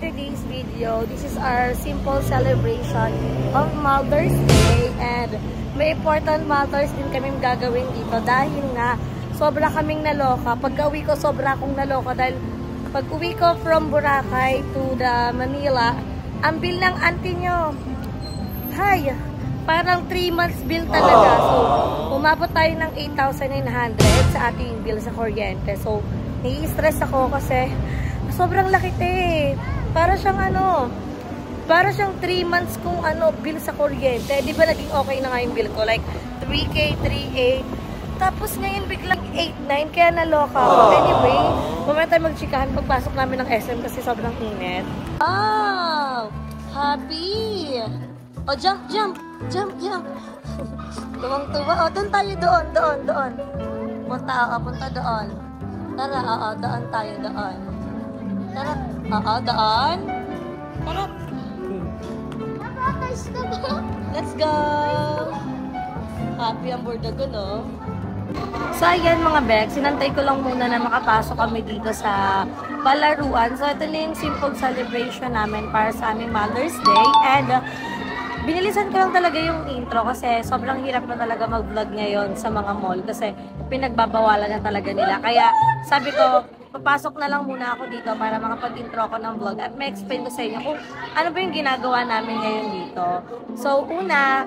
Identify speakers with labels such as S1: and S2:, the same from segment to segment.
S1: today's video. This is our simple celebration of Mother's Day and may important matters din kaming gagawin dito dahil nga sobra kaming naloka. Pagka-uwi ko, sobra akong naloka dahil pag-uwi ko from Boracay to the Manila, ang bill ng auntie nyo, hi, parang 3 months bill talaga. So, umabot tayo ng 8,900 sa ating bill sa kuryente. So, nai-stress ako kasi sobrang laki para siyang para siyang 3 months kung bill sa kuryente. Di ba naging okay na nga yung bill ko? Like 3K, 3A. Tapos ngayon biglang 8,900 kaya naloka ako. Anyway, mamaya tayo magchikahan pagpasok namin ng SM kasi sobrang init. Oh! Happy! Oh, jump, jump! Jump, jump! Tuwang-tuwa. Oh, doon tayo, doon. Punta doon. Tara, doon tayo, doon. Tara, doon. Tara. Let's go! Happy ang bordago, no? So, ayan mga Bex, sinantay ko lang muna na makapasok kami dito sa palaruan. So, ito na yung simple celebration namin para sa aming Mother's Day. And, binilisan ko lang talaga yung intro kasi sobrang hirap na talaga mag-vlog ngayon sa mga mall kasi pinagbabawalan na talaga nila. Kaya, sabi ko, papasok na lang muna ako dito para makapag-intro ko ng vlog at may explain ko sa inyo kung ano ba yung ginagawa namin ngayon dito. So, una,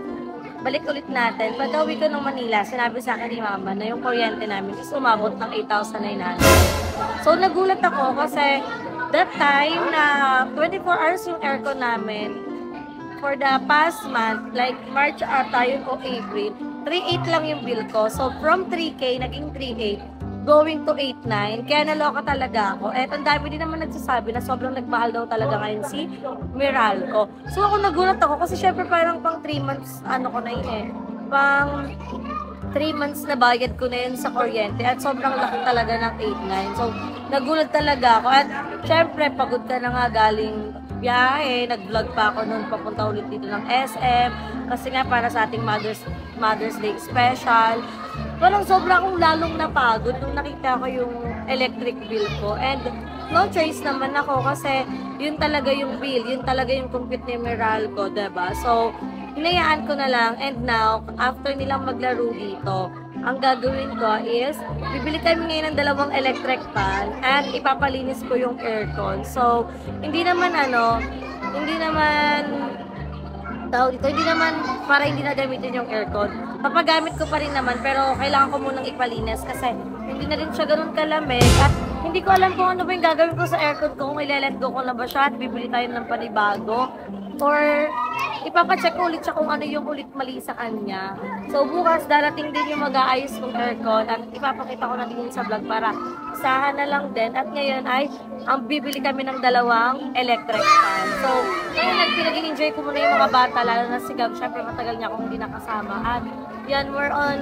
S1: balik ulit natin. Pag-uwi ko ng Manila, sinabi sa akin ni Mama na yung kuryente namin is umabot ng 8,900. So, nagulat ako kasi that time na 24 hours yung aircon namin for the past month, like March tayo o April, 3,800 lang yung bill ko. So, from 3K, naging 3,800. Going to 8,900. Kaya naloka talaga ako. At ang dami din naman nagsasabi na sobrang nagmahal daw talaga ngayon si Meralco. So ako nagulat ako kasi syempre parang pang 3 months ko na yun Pang 3 months na bayad ko na yun sa kuryente at sobrang laki talaga ng 8,900. So nagulat talaga ako. At syempre pagod ka na nga galing biyahe. Nag-vlog pa ako noon papunta ulit dito ng SM. Kasi nga para sa ating Mother's Day special. Parang sobra akong lalong napagod nung nakita ko yung electric bill ko. And no choice naman ako kasi yun talaga yung bill, yun talaga yung compute ni Meralco, diba? So, hinayaan ko na lang. And now, after nilang maglaro dito, ang gagawin ko is, bibili kami ngayon ng 2 electric fan at ipapalinis ko yung aircon. So, hindi naman para hindi na gamitin yung aircon. Papagamit ko pa rin naman pero kailangan ko munang ipalinis kasi hindi na rin siya ganun kalamig at hindi ko alam kung ano ba yung gagawin ko sa aircon ko, kung i-let go ko na ba siya at bibili tayo ng panibago or ipapacheck ulit siya kung ano yung ulit mali sa kanya. So bukas darating din yung mag-aayos ng aircon at ipapakita ko na din sa vlog para isahan na lang din. At ngayon ay ang bibili kami ng 2 electric fan. So ngayon pinag-enjoy ko muna yung mga bata, lalo na si Gab. Syempre matagal niya akong hindi nakasama. At yan, more on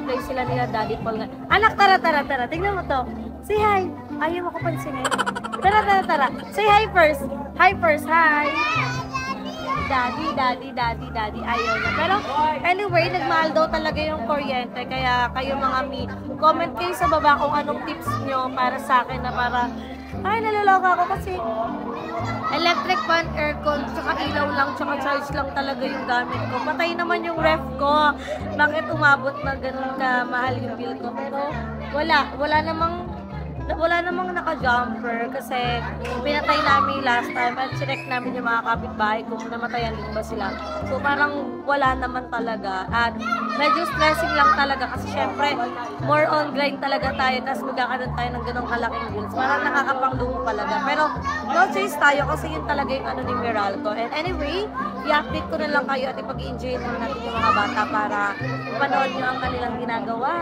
S1: play sila nila Daddy Paul. Anak, tara. Tingnan mo to. Say hi. Ayaw ako pansinin. Tara. Say hi first. Hi. Daddy. Ayaw na. Pero anyway, nagmahal daw talaga yung kuryente. Kaya kayo mga comment kayo sa baba kung anong tips nyo para sa akin na para, naloloka ako kasi electric fan, aircon, tsaka ilaw lang, tsaka charge lang talaga yung gamit ko. Patay naman yung ref ko. Bakit umabot na ganun ka mahal yung bill ko? Pero wala namang naka-jumper kasi pinatay namin last time at check namin yung mga kapitbahay kung namatayan din ba sila. So parang wala naman talaga at medyo stressing lang talaga kasi syempre more on grind talaga tayo tapos magkakaroon tayo ng ganong kalaking bills. Parang nakakapanglumo talaga. Pero no choice tayo kasi yun talaga yung ni Meralco. And anyway, i-update ko na lang kayo at ipag-enjoy muna natin yung mga bata para panood nyo ang kanilang ginagawa.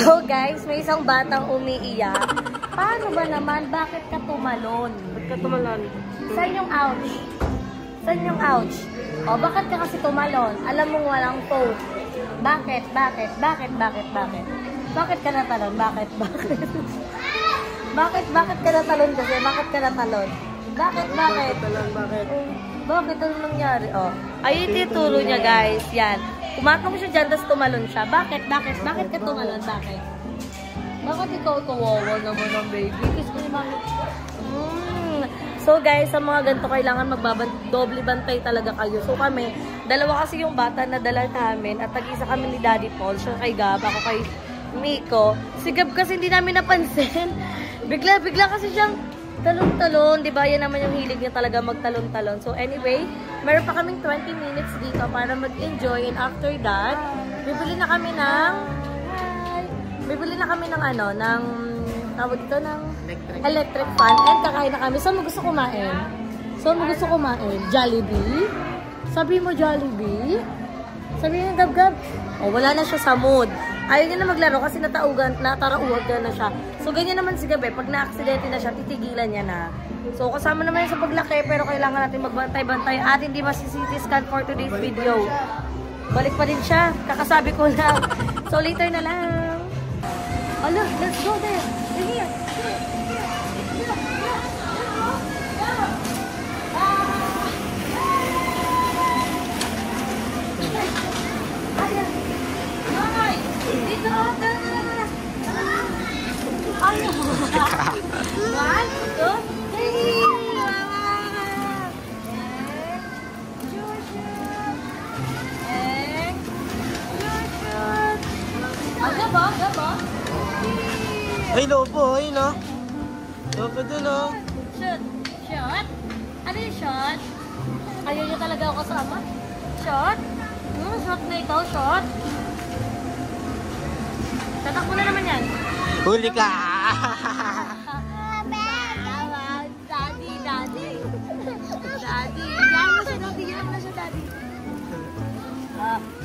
S1: So guys, may isang batang umiiyak. Paano ba naman? Bakit ka tumalon?
S2: Ba't ka tumalon?
S1: Saan yung ouch? Saan yung ouch? O, bakit ka kasi tumalon? Alam mong walang phone. Bakit? Bakit? Bakit? Bakit? Bakit? Bakit ka natalon? Bakit? Bakit? Bakit ka natalon kasi? Bakit ka natalon? Bakit? Bakit?
S2: Bakit?
S1: Bakit? Ano nangyari? O, ay ituturo niya guys. Yan. Kumatong siya dyan, tapos tumalon siya. Bakit? Bakit? Bakit ka tumalon? Bakit? Bakit ikaw kawawa naman ang baby? Kasi ko ni mami. So guys, sa mga ganito kailangan doble bantay talaga kayo. So kami, dalawa kasi yung bata na dala namin at tag-isa kami ni Daddy Paul. Siya kay Gab, ako kay Miko. Si Gab kasi hindi namin napansin. Bigla kasi siyang talon-talon. Diba? Yan naman yung hilig niya talaga magtalon-talon. So anyway, meron pa kaming 20 minutes dito para mag-enjoy. And after that, bibili na kami ng tawag dito ng electric fan and kakain na kami. Saan mo gusto kumain? Jollibee? Sabi mo Jollibee? Sabi niya Gab-Gab? O, wala na siya sa mood. Ayaw niya na maglaro kasi nataraugan na siya. So, ganyan naman si Gabi. Pag na-aksidente na siya, titigilan niya na. So, kasama naman yun sa paglaki pero kailangan natin magbantay-bantay at hindi masisiti scan for today's video. Balik pa din siya. Kakasabi ko lang. So, later na lang. Ala, let's go there. Here. Dito. Ay. 1, 2, 3. Gaba.
S2: Ay, lobo. Ay, no? Lobo dun, oh.
S1: Shot. Ano yung shot? Ayaw niya talaga ako kasama. Shot? Shot na ikaw, shot. Tatakbo na naman yan.
S2: Huli ka!
S1: Daddy. Yan mo siya, daddy.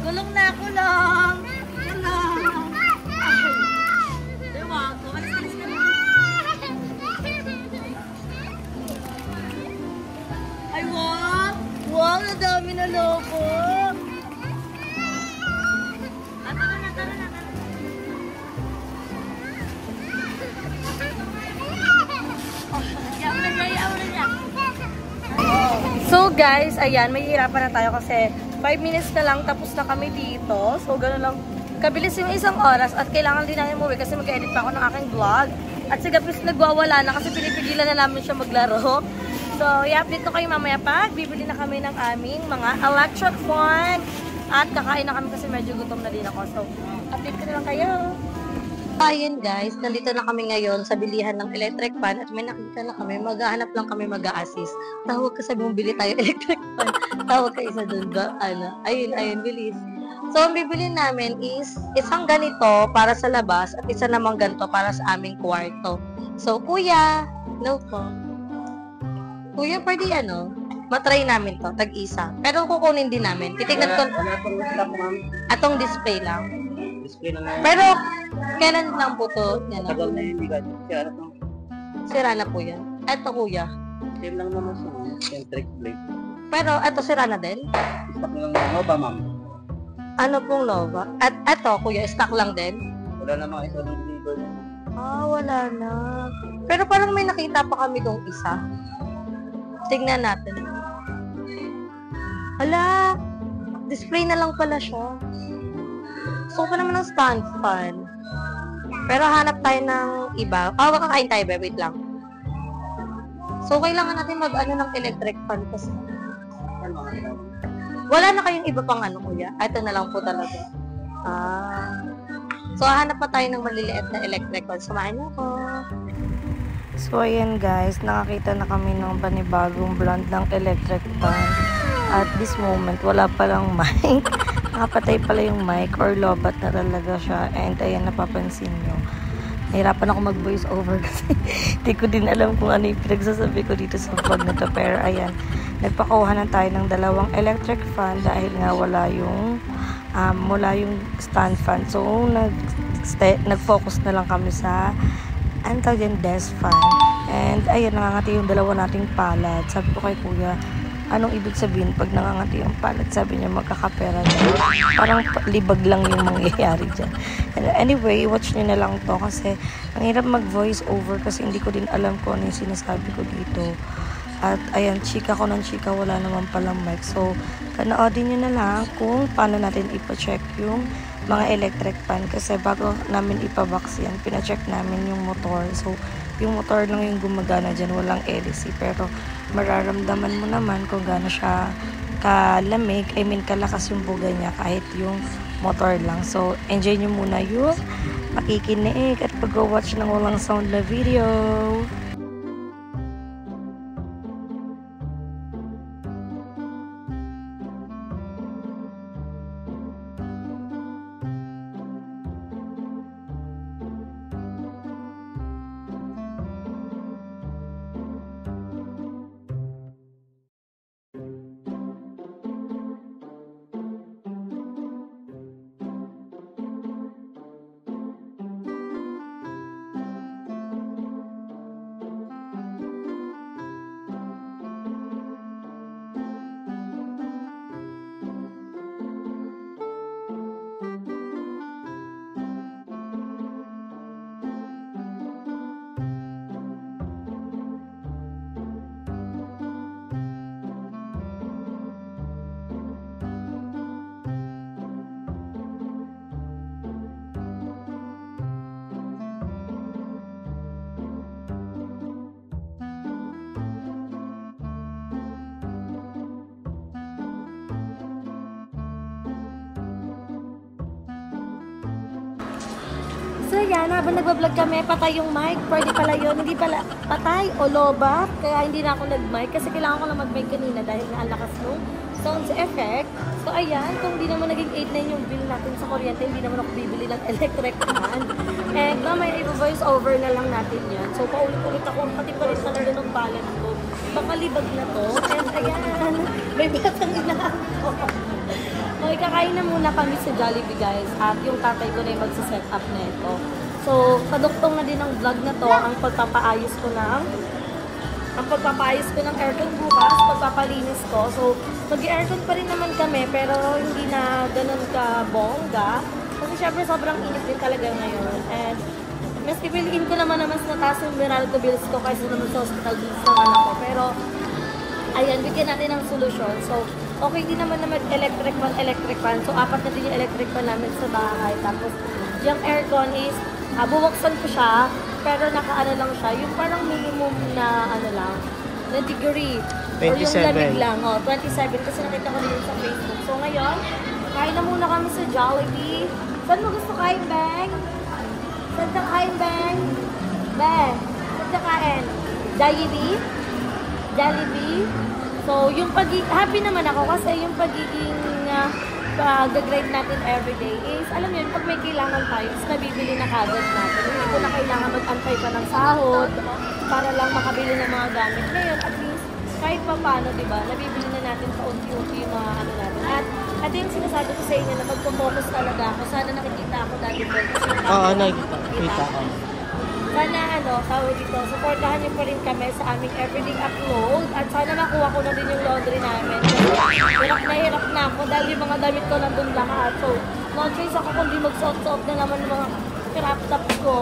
S1: Gulong na, kulong. Ay, wow! Wow, nadami na lobo! Tara na. Yaw na niya. So guys, ayan, may hirapan na tayo kasi 5 minutes na lang tapos na kami dito. So gano'n lang. Kabilis yung isang oras at kailangan din namin umuwi kasi mag-edit pa ako ng aking vlog. At si Gapis nagwawala na kasi pinipigilan na namin siya maglaro. So, i-update ko kayo mamaya pa. Bibili na kami ng aming mga electric fan. At kakain na kami kasi medyo gutom na din ako. So, update ko na lang kayo. Ayan guys, nandito na kami ngayon sa bilihan ng electric fan at may nakita na kami. Maghahanap lang kami mag-a-assist. Tawag ka sabi mong bili tayo electric fan. Tawag ka isa dun ba? Ayun, bilis. So, ang bibili namin is isang ganito para sa labas at isa namang ganito para sa aming kwarto. So, kuya, no po. Kuya, pwede matry namin to, tag-isa. Pero kukunin din namin. Titignan ko.
S2: Wala pong stock, ma'am.
S1: Atong display lang.
S2: Display na nga.
S1: Pero, kailan lang po to?
S2: Tagal na yun, hindi ka.
S1: Sira na po yan. Eto, kuya.
S2: Same lang naman sa electric blade.
S1: Pero, eto, sira na din?
S2: Stock lang naman ba, ma'am?
S1: Ano pong Nova? At eto, kuya, stock lang din?
S2: Wala namang isa ng deliver.
S1: Wala na. Pero parang may nakita pa kami dong isa. Tignan natin. Ala, display na lang pala siya. So, pa naman ng stand fan. Pero hanap tayo ng iba. Kakain tayo, wait lang. So, kailangan natin mag-ano ng electric fan kasi. Wala na kayong iba pang kuya? Ito na lang po talaga. So, hanap pa tayo ng maliliit na electric fan. Samahan niyo ako. So, ayan guys, nakakita na kami ng panibagong brand ng electric fan. At this moment, wala palang mic. Nakapatay pala yung mic or lobat na talaga siya. And ayan, napapansin nyo. Nahirapan ako mag-voice over kasi hindi ko din alam kung ano yung pinagsasabi ko dito sa vlog na to. Pero ayan, nagpakuha na tayo ng dalawang electric fan dahil nga wala yung stand fan. So, nag-focus na lang kami sa antag yung desk fan. And ayun, nangangati yung dalawa nating palad. Sabi ko kay kuya, anong ibig sabihin pag nangangati yung palad? Sabi niya, magkakapera na. Parang libag lang yung mangyayari dyan. And anyway, watch nyo na lang to kasi ang hirap mag-voice over kasi hindi ko din alam kung ano yung sinasabi ko dito. At ayan, chika ko ng chika, wala naman palang mic. So, panoodin nyo na lang kung paano natin ipa-check yung mga electric fan. Kasi bago namin ipa-box yan, pina-check namin yung motor. So, yung motor lang yung gumagana dyan, walang LC. Pero, mararamdaman mo naman kung gaano siya kalamig, kalakas yung buga niya kahit yung motor lang. So, enjoy nyo muna yung makikinig at pag-watch ng walang sound na video. So yan, habang nagbablog kami, patay yung mic. Pwede pala yun. Hindi pala patay o loba. Kaya hindi na ako nag-mic. Kasi kailangan ko lang mag-mic kanina dahil nga ang lakas nung sounds effect. So ayan, kung hindi naman naging 8.9 yung bill natin sa kuryente, hindi naman ako bibili ng electric fan. And mamaya i-voice over na lang natin yan. So paulit-ulit ako, pati pa rin na rin ng palad ko. Baka libag na to. And ayan, may batang inahan ko. Okay, kakain na muna kami sa Jollibee guys at yung tatay ko na yung magsa-set up na ito. So, kaduktong na din ang vlog na to ang pagpapaayos ko ng aircon bukas, pagpapalinis ko. So, mag-aircon pa rin naman kami pero hindi na ganun ka bongga. Kasi syempre sobrang init din talaga ngayon. And mas pipiliin ko naman mas nataas yung Meralco bills ko kaysa naman sa hospital bills ng anak ko. Pero, ayan, bigyan natin ng solusyon. So, okay din naman na mag-electric fan. So, 4 na din yung electric fan namin sa bahay. Tapos, yung aircon is, bubuksan ko siya, pero naka-ano lang siya. Yung parang minimum na, na degree.
S2: 27.
S1: O yung lamig lang. 27. Kasi nakita ko rin sa Facebook. So, ngayon, kain na muna kami sa Jollibee. Saan mo gusto kain, Beng? Saan ka kain, Beng? Beng, saan ka kain? Jollibee? Jollibee? So, yung happy naman ako kasi yung pagiging pag-grade natin everyday is, alam yun, pag may kailangan tayo, is nabibili na kagad natin. Hindi ko na kailangan mag-antay pa ng sahod para lang makabili ng mga gamit. Ngayon, at least, kahit pa paano, diba, nabibili na natin sa unti-unti yung mga natin. At yung sinasabi ko sa inyo na magpo-focus talaga ako. Sana nakikita ako dati po.
S2: Oo, nakikita ko.
S1: Sana tawag dito, supportahan niyo pa rin kami sa aming everyday upload at sana makuha ko na din yung laundry namin. Hirap na ako dahil yung mga damit ko nandun lahat. So, no choice ako kundi magsuot-suot na naman ng mga crop top ko.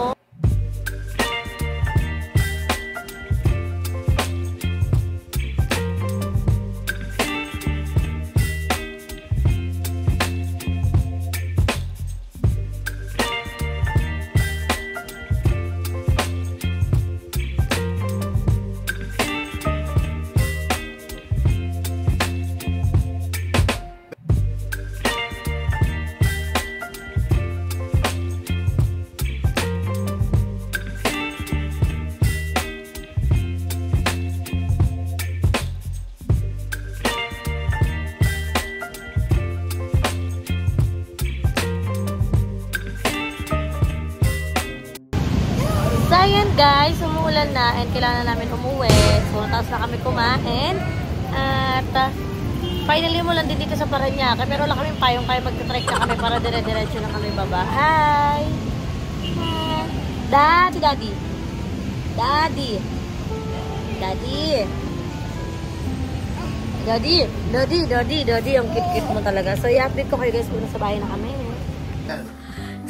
S1: So, ayan guys, umuulan na and kailangan namin umuwi. So, natapos na kami kumain. At finally mo lang din dito sa Parañaque. Pero wala kaming payong kaya magta-trek na kami para dire-diretso na kami baba. Hi! Daddy, daddy. Daddy. Daddy. Daddy. Daddy, daddy, daddy. Ang cute-cute mo talaga. So, i-update ko kayo guys kung nasa bahay na kami.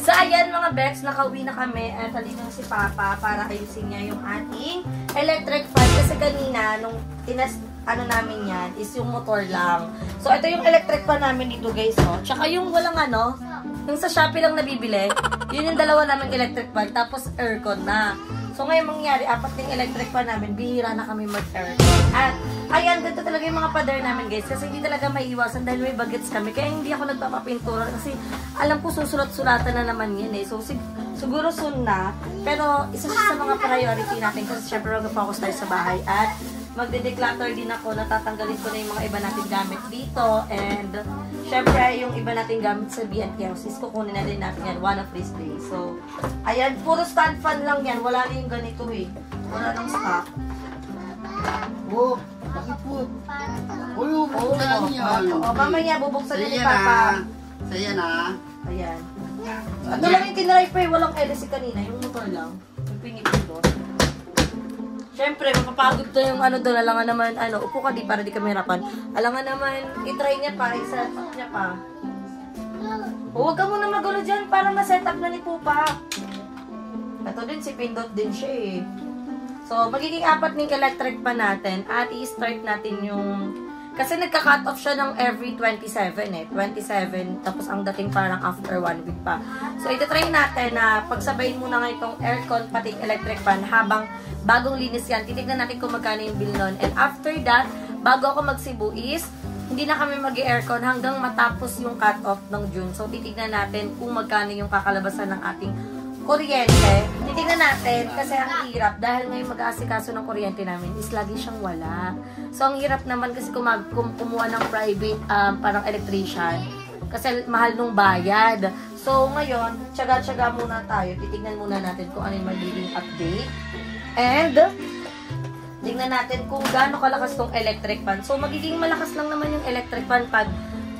S1: So, ayan mga Bex, nakauwi na kami at halina si Papa para ayusin niya yung ating electric fan. Kasi kanina, nung namin yan, is yung motor lang. So, ito yung electric fan namin dito guys, oh. Tsaka yung walang yung sa Shopee lang nabibili, yun yung dalawa namin electric fan, tapos aircon na. So, ngayon mangyari, 4 yung electric fan namin, bihira na kami mag-aircon. At, ayan, ganito talaga yung mga pader namin guys, kasi hindi talaga maiiwasan dahil may bagets kami. Kaya hindi ako nagpapapintura kasi alam ko susulat-sulatan na naman yan eh. So, siguro soon na, pero isa sa mga priority natin kasi syempre mag-focus tayo sa bahay at magde-declutter din ako, natatanggalin ko na yung mga iba nating gamit dito and syempre yung iba nating gamit sa B&K houses, kukunin na din natin yan one of these days. So, ayan, puro stand fan lang yan, wala na yung ganito eh. Wala nang stock.
S2: Oh, bakit po? Oh, bubuksan niyo.
S1: Mamaya bubuksan niyo ni Papa.
S2: Saya na.
S1: Ayan. Ito lang yung tinry pa eh, walang LC kanina, yung motor lang. Yung pinipindot. Siyempre, mapapagod to yung doon, alangan naman, upo ka di para di kami hirapan. Alangan naman, itry niya pa, isa-set niya pa. Huwag ka muna magulo dyan para ma-set up na ni Pupa. Ito din, si Pindot din siya eh. So, magiging 4 ng electric pa natin at i-start natin yung... Kasi nagka-cut off siya ng every 27 eh. 27, tapos ang dating parang after 1 week pa. So, ito-try natin na pagsabayin muna nga itong aircon pati electric fan habang bagong linis yan. Titignan natin kung magkano yung bill nun. And after that, bago ako mag-Cebu is, hindi na kami mag-aircon hanggang matapos yung cut-off ng June. So, titignan natin kung magkano yung kakalabasan ng ating kuryente. Titignan natin kasi ang hirap dahil ngayon mag-aasikaso ng kuryente namin is lagi siyang wala. So, ang hirap naman kasi kumuha ng private parang electrician kasi mahal nung bayad. So, ngayon, tsaga-tsaga muna tayo. Titignan muna natin kung ano yung magiging update. And, tingnan natin kung gaano kalakas tong electric fan. So, magiging malakas lang naman yung electric fan pag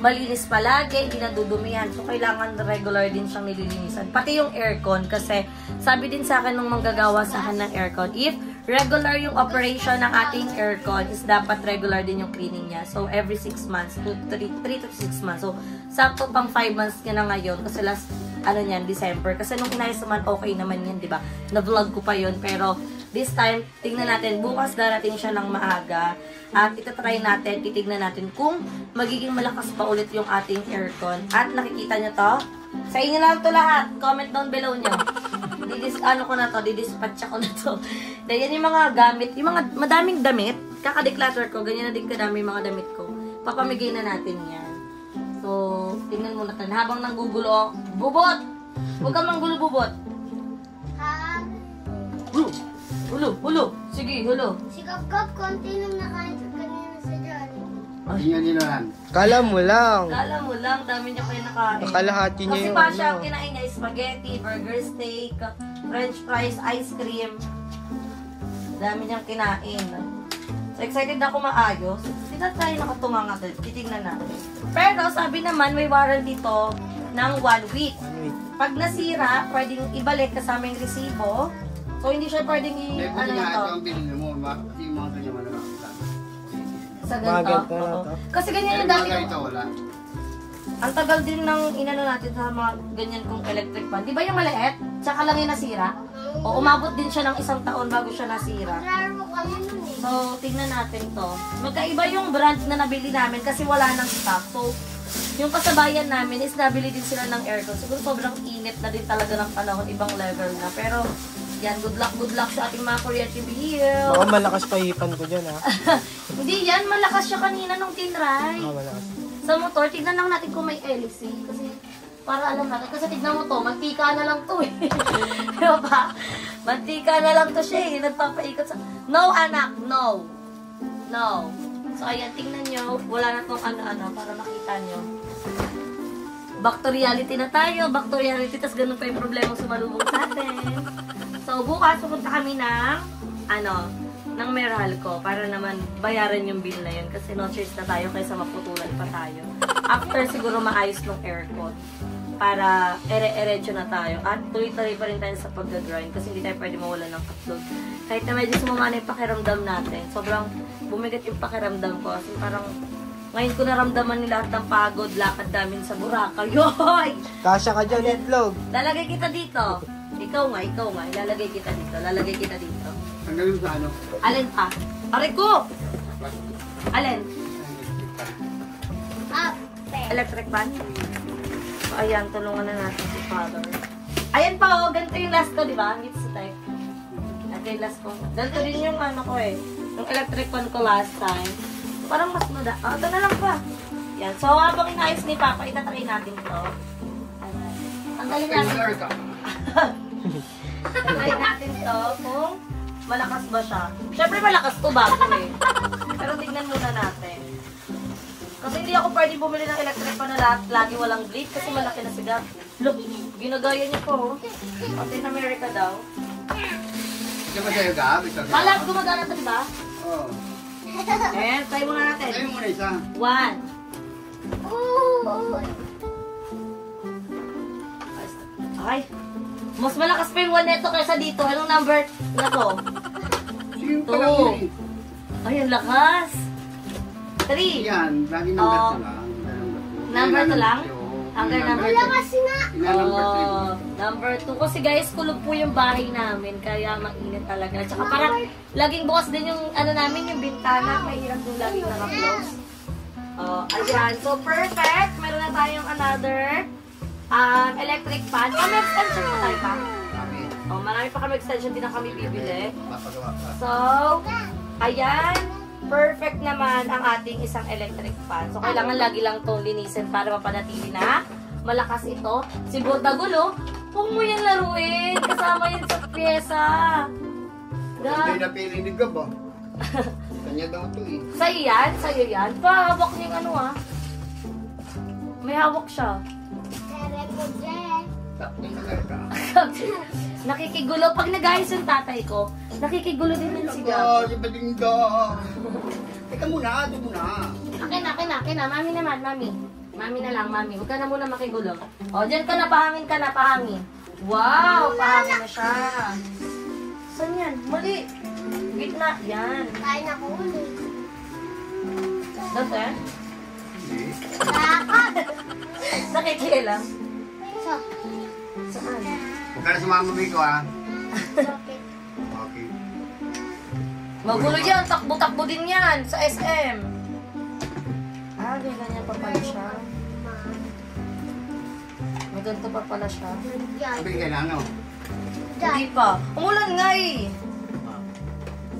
S1: malinis palagi, hindi nadudumihan. So, kailangan regular din siyang nililinisan. Pati yung aircon, kasi sabi din sa akin nung manggagawa sa akin ng aircon, if regular yung operation ng ating aircon, is dapat regular din yung cleaning niya. So, every 6 months, 3 to 6 months. So, sakto pang 5 months niya na ngayon, kasi last, December. Kasi nung inayos naman, okay naman yan, di ba? Na-vlog ko pa yun, pero this time, tingnan natin, bukas darating siya ng maaga. At itatry natin, titignan natin kung magiging malakas pa ulit yung ating aircon. At nakikita nyo to? Sa inyo lang to lahat. Comment down below nyo. Didispatch ako na to. Dahil yan yung mga gamit, yung mga madaming damit. Kaka-declutter ko, ganyan na din kadami yung mga damit ko. Papamigay na natin yan. So, tingnan muna tayo. Habang nanggugulo, bubot! Huwag kang manggulo, bubot. Hulo. Sige, hulo.
S3: Si Gab-Gab, konti nung nakain ko kanina sa dyan.
S2: Tingnan nyo na lang.
S4: Kala mo lang.
S1: Kala mo lang, dami niya kayo nakain.
S4: Nakalahati niya
S1: Kasi
S4: yung
S1: pa siya, kinain niya spaghetti, burger steak, french fries, ice cream. Dami niyang kinain. So, excited na ako maayos. Sila tayo nakatumanga doon. Titignan natin. Pero, sabi naman, may warranty to ng 1 week. Pag nasira, pwedeng ibalik kasama yung resibo. So, hindi siya pwedeng
S2: Hindi, buti nga, ito ang binili mo. Yung mga ganyan malamang.
S1: Sa
S4: Mga
S1: ganito.
S4: ganito na
S1: Oo.
S4: to.
S1: Kasi ganyan yung
S2: Mga
S1: dati.
S2: ganito, wala.
S1: Ang tagal din ng inano natin sa mga ganyan kong electric fan. Di ba yung maliit? Tsaka lang yung nasira? O umabot din siya ng 1 taon bago siya nasira.
S3: Laro kami nun eh.
S1: So, tingnan natin to. Magkaiba yung brand na nabili namin kasi wala nang stock. So, yung kasabayan namin is nabili din sila ng aircon. Siguro sobrang init na din talaga ng panahon. Ibang level na. Pero, yan, good luck sa ating mga kuryente bill.
S4: Baka malakas pa hipan ko dyan, ha?
S1: Hindi yan, malakas siya kanina nung tinry.
S4: Malakas.
S1: Sa motor, tignan lang natin kung may LC. Kasi, para alam natin. Kasi tignan mo to, mantika na lang to eh. Diba ba? Mantika na lang to siya eh. Nagpapaikot sa... No, anak! No! No. So, ayan, tingnan nyo. Wala na tong ano-ano para makita nyo. Back to reality na tayo. Back to reality. Tapos ganun pa yung problema sumalubong sa atin. So, bukas pupunta kami ng ng Meralco para naman bayaran yung bill na yun kasi no choice na tayo kaysa maputulan pa tayo. After siguro maayos ng aircon. para ere-eredyo na tayo. At tuloy-tuloy pa rin tayo sa pag-grind kasi hindi tayo pwede mawala ng upload. Kahit na medyo sumama na yung pakiramdam natin. Sobrang bumigat yung pakiramdam ko. Kasi parang ngayon ko naramdaman ni lahat ng pagod, lakad namin sa Boracay. Yoy!
S4: Kasya ka dyan, itlog.
S1: Lalagay kita dito. Ikaw nga. Ilalagay kita dito.
S2: Hanggang sa ano?
S1: Alin pa? Aray ko! Alin?
S3: Up.
S1: Electric fan? So, ayan, tulungan na natin si Father. Ayan pa, oh. Ganito yung last ko, di ba? It's type. Ito yung last ko. Ganito din yung ano ko eh. Yung electric fan ko last time. Parang mas mada. Ah, ito na lang pa. Yan. So, habang inayos ni Papa, itatry natin ito. Tanggalin natin. Tanggalin natin ito kung malakas ba siya. Siyempre, malakas to bago eh. Pero tignan muna natin. Kasi hindi ako pwede bumili ng electric fan na lagi walang bleed kasi malaki na siya. Look, ginagaya niyo po. Captain America daw.
S2: Di ba sa'yo ka?
S1: Malang gumagana ito, diba?
S2: Oo.
S1: Try muna natin.
S2: Sa'yo muna isa.
S1: 1.
S3: Ooh.
S1: Ay, mas malakas pa yung 1 neto kaysa dito. Anong number na to?
S2: Sino pa
S1: Two.
S2: lang yun eh.
S1: Ay, ang lakas. 3.
S2: Yan, lagi number
S1: Oh.
S2: 2 lang.
S1: Number 2 lang? Hanggang number 2.
S3: Malakas nga.
S2: Number 3.
S1: Oh, number 2. Kasi guys, kulog po yung bahay namin. Kaya mainit talaga. At saka parang laging bukas din yung ano namin, yung bintana. Mahirap yung laging naka-close. Oh, ayan. So, perfect. Meron na tayong another electric fan. Kami extension pa tayo pa. Oh, marami pa kami extension. Din na kami bibili.
S2: Mapagawa ka.
S1: So, ayan. Perfect naman ang ating isang electric fan. So, kailangan lagi lang itong linisin para mapanatili na malakas ito. Si Botagulo, huwag mo yan laruin. Kasama yan sa pyesa.
S2: Hindi na pili ni Gab ah. Kanya daw ito eh.
S1: Sa'yo yan? Sa'yo yan? Pahawak niya yung ano ah. May hawak siya.
S2: Tapos na ka.
S1: Nakikigulo. Pag nag-ayos yung tatay ko, nakikigulo din yun si Gab.
S2: Oh, si Badingga. Teka muna, ito muna.
S1: Akin na. Mami naman, mami. Mami na lang, mami. Huwag ka na muna makigulo. O, dyan ka na, pahangin. Wow, pahangin na siya. Saan yan? Mali. Gitna. Yan.
S3: Kain ako ulit.
S1: Dati?
S3: Bakit?
S1: Nakikialam.
S3: So,
S1: Saan?
S2: Huwag ka na sumamami ko ah.
S3: bakit?
S2: Okay.
S1: Magulo yan. Takbo-takbo din yan sa SM. Ah, ganyan pa pala siya. May ganito pa pala siya.
S3: Yan.
S2: Sabi ka na ano?
S1: Hindi pa. Umulan nga eh.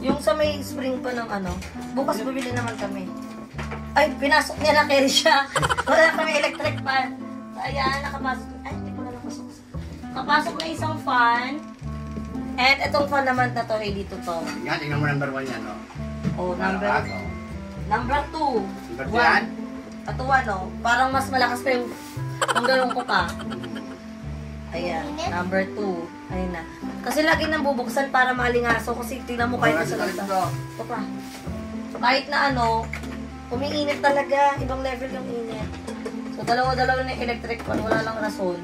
S1: Yung sa may spring pa ng ano. Bukas bibili naman kami. Ay, pinasok niya na carry siya. Wala kami electric fan. So, ayan, nakapasok. Ay, hindi ko na napasok. Kapasok na isang fan. And itong fan naman na to, ay dito to.
S2: Yan, tingnan mo number 1 yan oh.
S1: Oh, number
S2: Number
S1: 2.
S2: Number
S1: 1.
S2: yan?
S1: Ito 1, oh. Parang mas malakas pa yung galong ko pa. Ayan, number 2. Ayun na. Kasi lagi nang bubuksan para maalingaso. Kasi tingnan mo kahit sa lata. Ito pa. So, kahit na ano, umiinit talaga. Ibang level yung init. So, dalawa-dalawa na yung electric fan. Wala lang rason.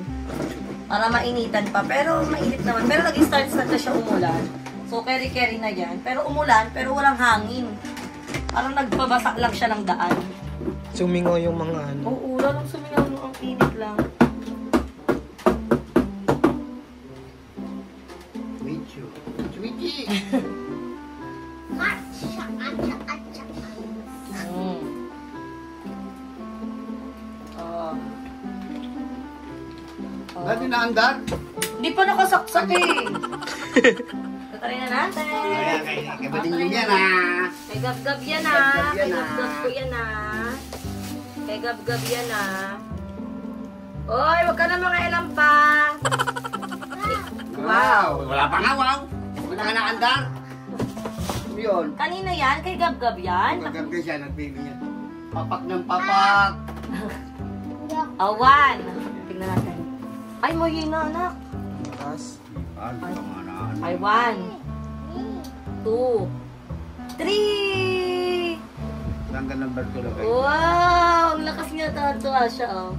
S1: Para mainitan pa. Pero mainit naman. Pero nag-start na siya umulan. So, carry-carry na yan. Pero umulan, pero walang hangin. Parang nagpabasa lang siya ng daan.
S4: Sumingaw yung mga ano.
S1: Oo, lalong sumingaw nung ang init lang.
S2: Michu. Michi.
S3: Atcha.
S1: Oh.
S2: Dati na andar.
S1: Hindi pa nakasaksak eh. Tatry na natin.
S2: Ayan, kay Badingga yan ah.
S1: Kay Gab-Gab yan
S2: Gab-Gab
S1: ah.
S2: yan
S1: Kay
S2: ah.
S1: Gab-Gab ko yan ah. Kay Gab-Gab yan ah. Oy, wag ka na mga ilang pa.
S2: Wow. Wala pa nga wow. Wala ka na andar. Yun.
S1: Kanina yan? Kay Gab-Gab yan?
S2: Magagabi siya, nagbibi niya. Papak ng papak.
S1: Oh, 1. Tingnan natin. Ay, mahina anak.
S4: Tapos,
S2: Ano pa nga na ano.
S1: Ay, 1, 2, 3.
S2: Hanggang number 2 lang kayo.
S1: Wow! Ang lakas niya. Tatuwa siya, oh.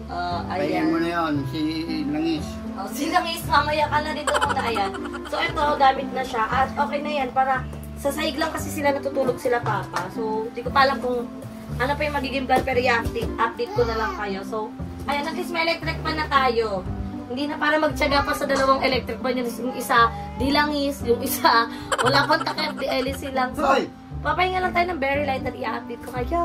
S5: Pahingan mo
S1: Ayan.
S5: na yun, si Langis.
S1: Oh, silangis, mamaya ka na dito muna, ayan. So, ito, gamit na siya. At okay na yan, para sa sahig lang kasi sila natutulog sila, Papa. So, di ko pa alam kung ano pa yung magiging plan, pero i-update ko na lang kayo. So, ayan, may electric pan na tayo. Hindi na para magtyaga pa sa dalawang electric pan. Yung isa, di langis. Yung isa, wala pang takip, di LC lang. So,
S5: Hoy!
S1: papahinga lang tayo ng very light at i-update ko kayo.